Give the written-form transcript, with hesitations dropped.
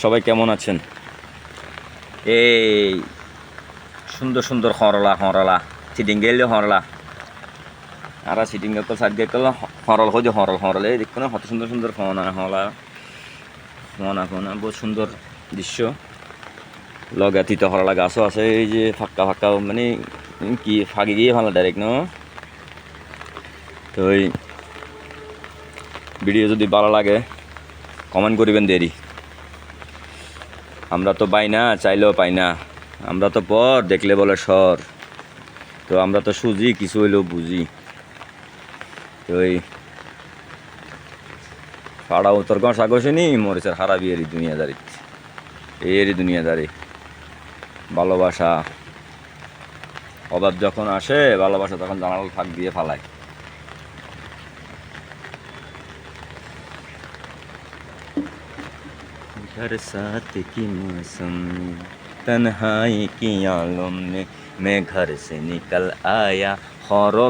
সবাই কেমন আছেন? এই সুন্দর সুন্দর হরলা হরলা সিটিং গেলে হরলা আর সিটিং তো সাইড গেলে হরল হয়ে হরল হরলে দেখো না কত সুন্দর সুন্দর ফোনা হলা ফোনা ফোনা বহুত সুন্দর দৃশ্য লগাতিতে হরলা গাছও আছে এই যে ফাঁকা ফাঁকা মানে কি ফাঁকি গিয়ে ভালো ডাইরেক্ট ন তো এই ভিডিও যদি ভালো লাগে কমেন্ট করিবেন দেরি আমরা তো পাই না চাইলেও পাই না আমরা তো পর দেখলে বলে সর তো আমরা তো সুজি কিছু হইলেও বুঝি তো এই ফাড়া উত্তর গাঁ সাগসেনি মরিচের হারাবি এরই দুনিয়াদারি এরই দুনিয়াদারি ভালোবাসা অভাব যখন আসে ভালোবাসা তখন জানাল ফাঁক দিয়ে ফালায় घर साथ की मौसम में तन्हाई की आलम में मैं घर से निकल आया